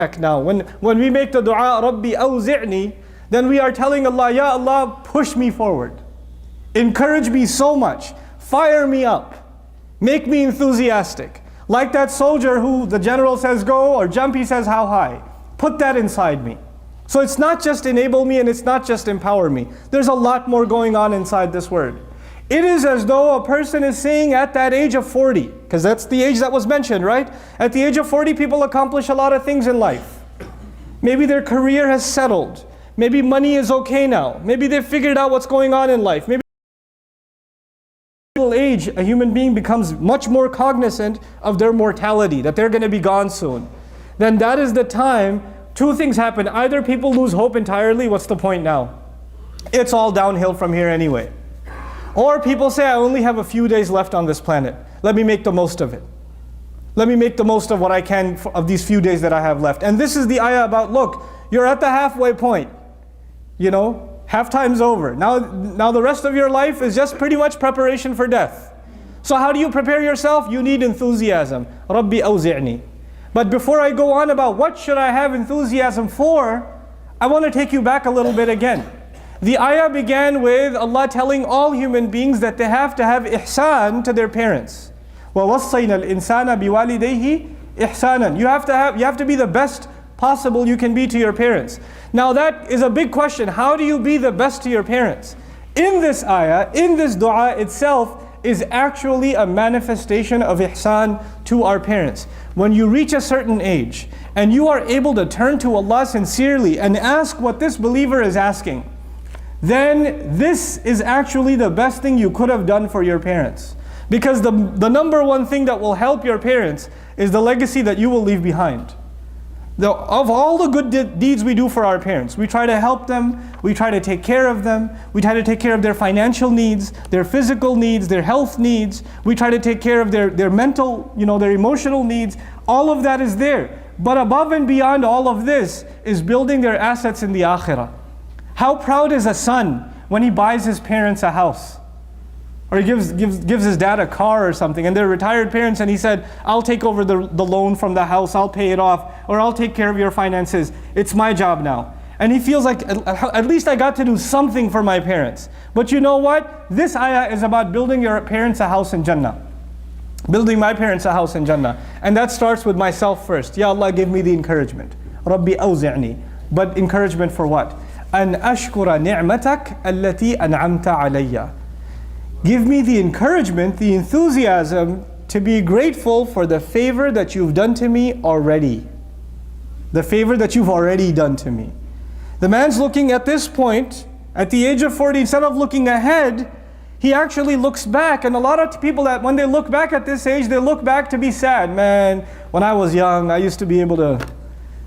now. When we make the dua, Rabbi awzi'ni, then we are telling Allah, Ya Allah, push me forward. Encourage me so much. Fire me up. Make me enthusiastic. Like that soldier who the general says go, or jump, he says how high. Put that inside me. So it's not just enable me and it's not just empower me. There's a lot more going on inside this word. It is as though a person is saying at that age of 40, because that's the age that was mentioned, right? At the age of 40, people accomplish a lot of things in life. Maybe their career has settled. Maybe money is okay now. Maybe they've figured out what's going on in life. Maybe at middle age, a human being becomes much more cognizant of their mortality, that they're going to be gone soon. Then that is the time two things happen. Either people lose hope entirely, what's the point now? It's all downhill from here anyway. Or people say, I only have a few days left on this planet. Let me make the most of it. Let me make the most of what I can of these few days that I have left. And this is the ayah about, look, you're at the halfway point. You know, halftime's over. Now the rest of your life is just pretty much preparation for death. So how do you prepare yourself? You need enthusiasm. Rabbi awzi'ni. But before I go on about what should I have enthusiasm for, I want to take you back a little bit again. The ayah began with Allah telling all human beings that they have to have ihsan to their parents. وَوَصَّيْنَا الْإِنسَانَ بِوَالِدَيْهِ إِحْسَانًا. You have to be the best possible you can be to your parents. Now that is a big question. How do you be the best to your parents? In this ayah, in this dua itself, is actually a manifestation of ihsan to our parents. When you reach a certain age and you are able to turn to Allah sincerely and ask what this believer is asking, then this is actually the best thing you could have done for your parents. Because the number one thing that will help your parents is the legacy that you will leave behind. Of all the good deeds we do for our parents, we try to help them, we try to take care of them, we try to take care of their financial needs, their physical needs, their health needs, we try to take care of their mental, their emotional needs. All of that is there. But above and beyond all of this is building their assets in the akhirah. How proud is a son when he buys his parents a house? Or he gives his dad a car or something, and they're retired parents, and he said, I'll take over the loan from the house, I'll pay it off, or I'll take care of your finances. It's my job now. And he feels like, at least I got to do something for my parents. But you know what? This ayah is about building your parents a house in Jannah. Building my parents a house in Jannah. And that starts with myself first. Ya Allah, give me the encouragement. Rabbi awzi'ni. But encouragement for what? أن أشكر نعمتك التي أنعمت علي. Give me the encouragement, the enthusiasm to be grateful for the favor that you've done to me already. The favor that you've already done to me. The man's looking at this point, at the age of 40, instead of looking ahead, he actually looks back. And a lot of people that when they look back at this age, they look back to be sad. Man, when I was young, I used to be able to,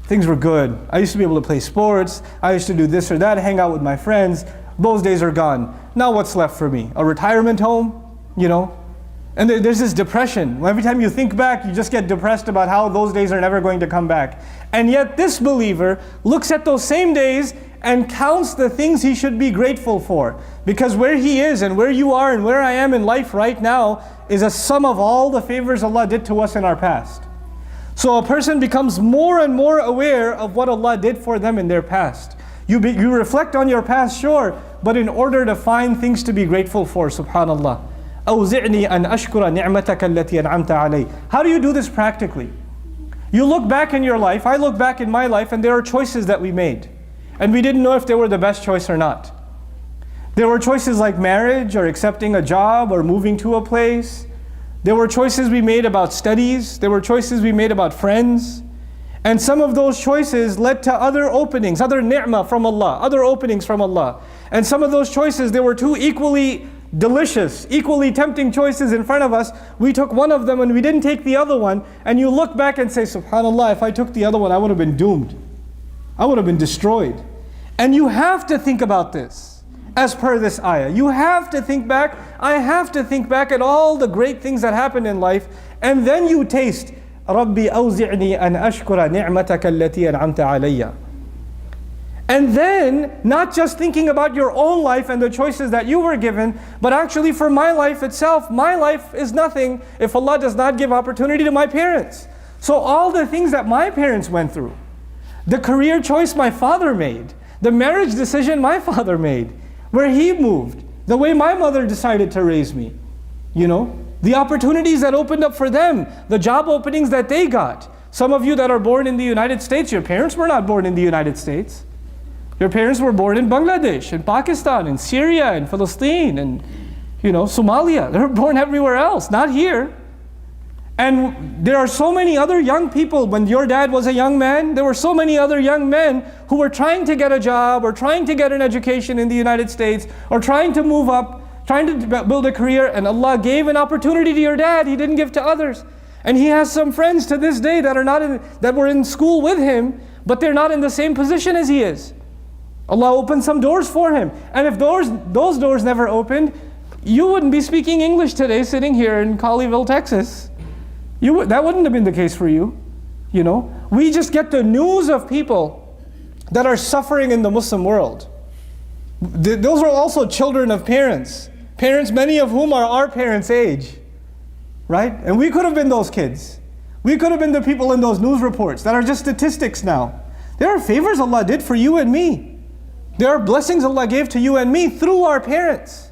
things were good. I used to be able to play sports. I used to do this or that, hang out with my friends. Those days are gone. Now what's left for me? A retirement home? And there's this depression. Every time you think back, you just get depressed about how those days are never going to come back. And yet this believer looks at those same days and counts the things he should be grateful for. Because where he is and where you are and where I am in life right now is a sum of all the favors Allah did to us in our past. So a person becomes more and more aware of what Allah did for them in their past. You reflect on your past, sure, but in order to find things to be grateful for, subhanallah. أوزعني أن أشكر نعمتك التي أنعمت علي. How do you do this practically? You look back in your life, I look back in my life, and there are choices that we made. And we didn't know if they were the best choice or not. There were choices like marriage, or accepting a job, or moving to a place. There were choices we made about studies. There were choices we made about friends. And some of those choices led to other openings, other ni'mah from Allah, other openings from Allah. And some of those choices, there were two equally delicious, equally tempting choices in front of us. We took one of them and we didn't take the other one. And you look back and say, subhanallah, if I took the other one, I would have been doomed. I would have been destroyed. And you have to think about this as per this ayah. You have to think back. I have to think back at all the great things that happened in life. And then you taste, رَبِّ أَوْزِعْنِي أَنْ أَشْكُرَ نِعْمَتَكَ الَّتِي أَنْعَمْتَ عَلَيَّ. And then, not just thinking about your own life and the choices that you were given, but actually for my life itself, my life is nothing if Allah does not give opportunity to my parents. So all the things that my parents went through, The career choice my father made. The marriage decision my father made. Where he moved. The way my mother decided to raise me. You know, the opportunities that opened up for them. The job openings that they got. Some of you that are born in the United States, your parents were not born in the United States. Your parents were born in Bangladesh, in Pakistan, in Syria, in Palestine, and Somalia. They were born everywhere else, not here. And there are so many other young people. When your dad was a young man, there were so many other young men who were trying to get a job or trying to get an education in the United States or trying to move up, trying to build a career, and Allah gave an opportunity to your dad He didn't give to others. And he has some friends to this day that were in school with him, but they're not in the same position as he is. Allah opened some doors for him. And if those doors never opened, you wouldn't be speaking English today sitting here in Colleyville, Texas. That wouldn't have been the case for you. We just get the news of people that are suffering in the Muslim world. Those are also children of parents. Parents, many of whom are our parents' age. Right? And we could have been those kids. We could have been the people in those news reports that are just statistics now. There are favors Allah did for you and me. There are blessings Allah gave to you and me through our parents.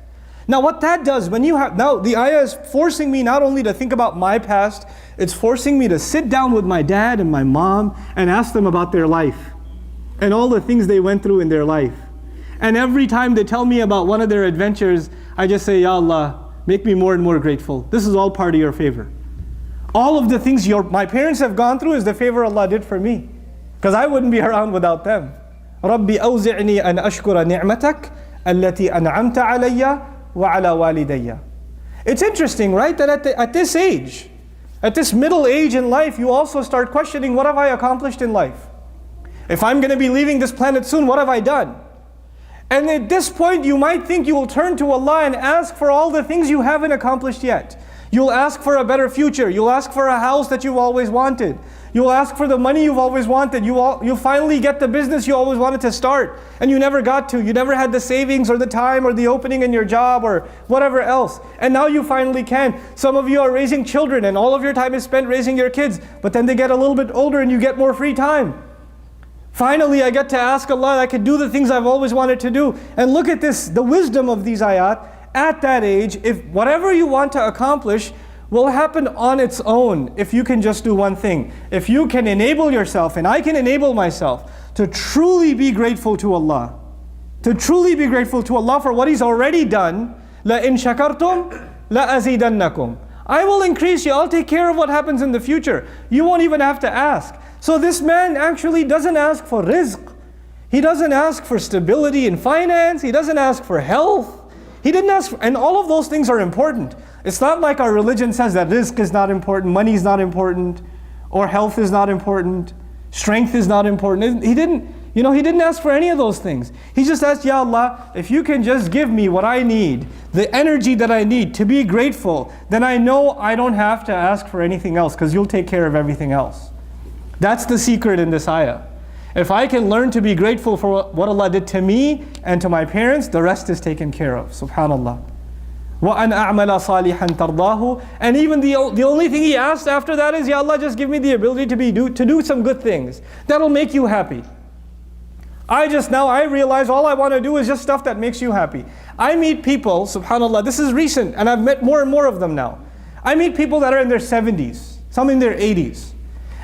Now what that does, now the ayah is forcing me not only to think about my past, it's forcing me to sit down with my dad and my mom and ask them about their life and all the things they went through in their life. And every time they tell me about one of their adventures, I just say, Ya Allah, make me more and more grateful. This is all part of your favor. All of the things my parents have gone through is the favor Allah did for me. Because I wouldn't be around without them. رَبِّ أَوْزِعْنِي أَنْ أَشْكُرَ نِعْمَتَكَ الَّتِي أَنْعَمْتَ عَلَيَّ وَعَلَى وَالِدَيَّ. It's interesting, right? That at this age, at this middle age in life, you also start questioning, what have I accomplished in life? If I'm going to be leaving this planet soon, what have I done? And at this point, you might think you will turn to Allah and ask for all the things you haven't accomplished yet. You'll ask for a better future. You'll ask for a house that you've always wanted. You'll ask for the money you've always wanted. You finally get the business you always wanted to start and you never got to. You never had the savings or the time or the opening in your job or whatever else. And now you finally can. Some of you are raising children and all of your time is spent raising your kids. But then they get a little bit older and you get more free time. Finally, I get to ask Allah, I can do the things I've always wanted to do. And look at this, the wisdom of these ayat. At that age, if whatever you want to accomplish will happen on its own if you can just do one thing. If you can enable yourself, and I can enable myself, to truly be grateful to Allah. To truly be grateful to Allah for what He's already done. لَإِن شَكَرْتُمْ لَأَزِيدَنَّكُمْ. I will increase you, I'll take care of what happens in the future. You won't even have to ask. So this man actually doesn't ask for rizq. He doesn't ask for stability in finance. He doesn't ask for health. He didn't ask, and all of those things are important. It's not like our religion says that rizq is not important, money is not important, or health is not important, strength is not important. He didn't ask for any of those things. He just asked, Ya Allah, if you can just give me what I need, the energy that I need to be grateful, then I know I don't have to ask for anything else because you'll take care of everything else. That's the secret in this ayah. If I can learn to be grateful for what Allah did to me and to my parents, the rest is taken care of. Subhanallah. وَأَنْ أَعْمَلَ صَالِحًا تَرْضَاهُ. And even the only thing he asked after that is, Ya Allah, just give me the ability to do some good things. That'll make you happy. I realize all I want to do is just stuff that makes you happy. I meet people, subhanallah, this is recent, and I've met more and more of them now. I meet people that are in their 70s, some in their 80s.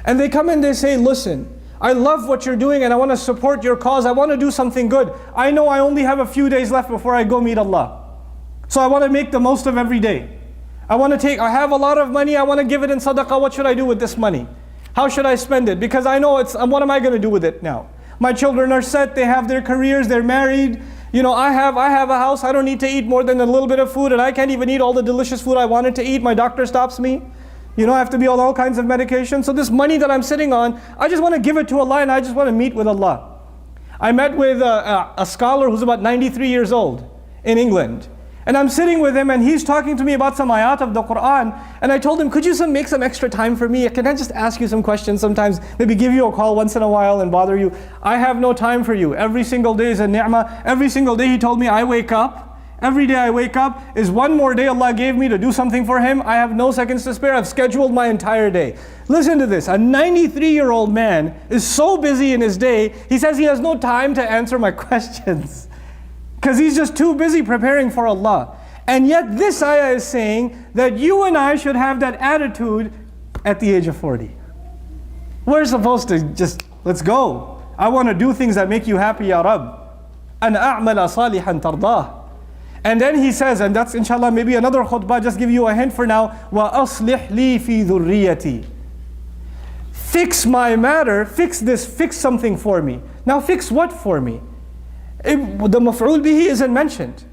And they come and they say, listen, I love what you're doing and I want to support your cause. I want to do something good. I know I only have a few days left before I go meet Allah. So I want to make the most of every day. I have a lot of money, I want to give it in sadaqah. What should I do with this money? How should I spend it? Because I know what am I going to do with it now? My children are set, they have their careers, they're married. I have a house, I don't need to eat more than a little bit of food, and I can't even eat all the delicious food I wanted to eat. My doctor stops me. I have to be on all kinds of medication. So this money that I'm sitting on, I just want to give it to Allah and I just want to meet with Allah. I met with a scholar who's about 93 years old in England. And I'm sitting with him and he's talking to me about some ayat of the Quran. And I told him, could you make some extra time for me? Can I just ask you some questions sometimes? Maybe give you a call once in a while and bother you. I have no time for you. Every single day is a ni'mah. Every single day he told me, I wake up Every day I wake up is one more day Allah gave me to do something for Him. I have no seconds to spare. I've scheduled my entire day. Listen to this. A 93-year-old man is so busy in his day, he says he has no time to answer my questions. Because he's just too busy preparing for Allah. And yet this ayah is saying that you and I should have that attitude at the age of 40. We're supposed to just, let's go. I want to do things that make you happy, Ya Rabb. أَنْ أَعْمَلَ صَالِحًا تَرْضَاهُ. And then he says, and that's inshallah maybe another khutbah, just give you a hint for now, وَأَصْلِحْ لِي فِي ذُرِّيَّتِي. Fix my matter, fix this, fix something for me. Now fix what for me? The maf'ul bihi isn't mentioned.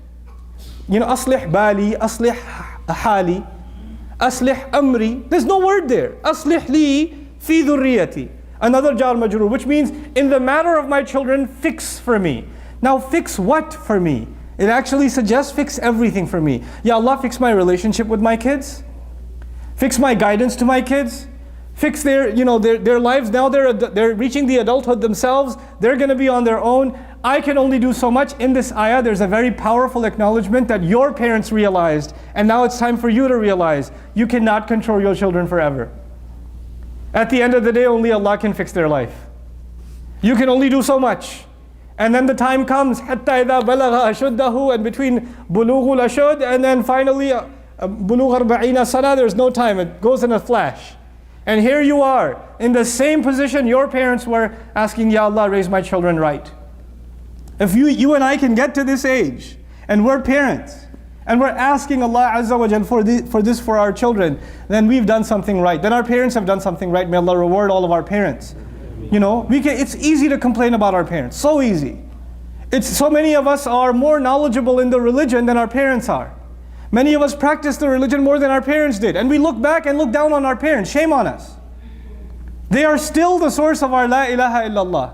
You know, أصلح بالي, أصلح حالي, أصلح أمري. There's no word there. أصلح لي في ذريتي. Another jar majrur, which means in the matter of my children, fix for me. Now fix what for me? It actually suggests fix everything for me. Ya Allah, fix my relationship with my kids. Fix my guidance to my kids. Fix their lives. Now they're reaching the adulthood themselves. They're going to be on their own. I can only do so much. In this ayah, there's a very powerful acknowledgement that your parents realized, and now it's time for you to realize you cannot control your children forever. At the end of the day, only Allah can fix their life. You can only do so much. And then the time comes, حَتَّى إِذَا بَلَغَ أَشُدَّهُ, and between بُلُوغُ الْأَشُدْ and then finally بُلُوغ 40 sana, there's no time, it goes in a flash. And here you are, in the same position your parents were, asking, Ya Allah, raise my children right. If you and I can get to this age, and we're parents, and we're asking Allah Azza wa Jal for our children, then we've done something right. Then our parents have done something right. May Allah reward all of our parents. You know, it's easy to complain about our parents, so easy. So many of us are more knowledgeable in the religion than our parents are. Many of us practice the religion more than our parents did. And we look back and look down on our parents. Shame on us. They are still the source of our La ilaha illallah.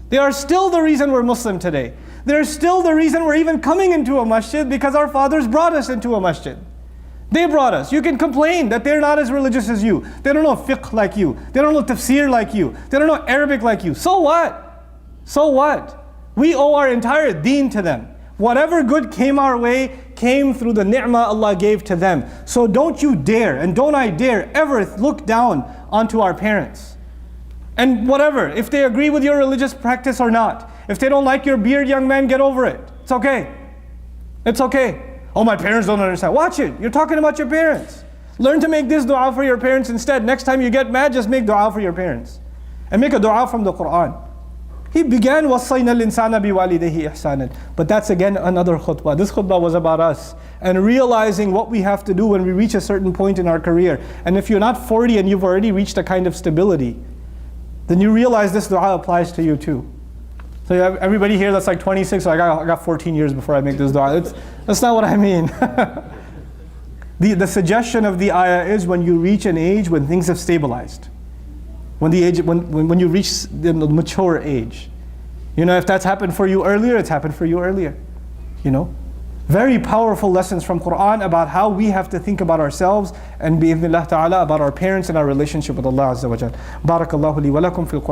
They are still the reason we're Muslim today. They're still the reason we're even coming into a masjid, because our fathers brought us into a masjid. They brought us. You can complain that they're not as religious as you. They don't know fiqh like you. They don't know tafsir like you. They don't know Arabic like you. So what? So what? We owe our entire deen to them. Whatever good came our way came through the ni'mah Allah gave to them. So don't you dare, and don't I dare, ever look down onto our parents. And whatever, if they agree with your religious practice or not, if they don't like your beard, young man, get over it. It's okay. It's okay. Oh, my parents don't understand. Watch it. You're talking about your parents. Learn to make this dua for your parents instead. Next time you get mad, just make dua for your parents. And make a dua from the Quran. He began, وَصَّيْنَا الْإِنسَانَ بِوَالِدَيْهِ إِحْسَانًا. But that's again another khutbah. This khutbah was about us. And realizing what we have to do when we reach a certain point in our career. And if you're not 40 and you've already reached a kind of stability, then you realize this dua applies to you too. So you have everybody here that's like 26, so I got 14 years before I make this dua. That's not what I mean. The suggestion of the ayah is when you reach an age when things have stabilized. When you reach the mature age. You know, if that's happened for you earlier, it's happened for you earlier. You know? Very powerful lessons from Quran about how we have to think about ourselves and bi'idhnillah ta'ala about our parents and our relationship with Allah Azza wa Jal. Barakallahu li wa lakum fil Quran.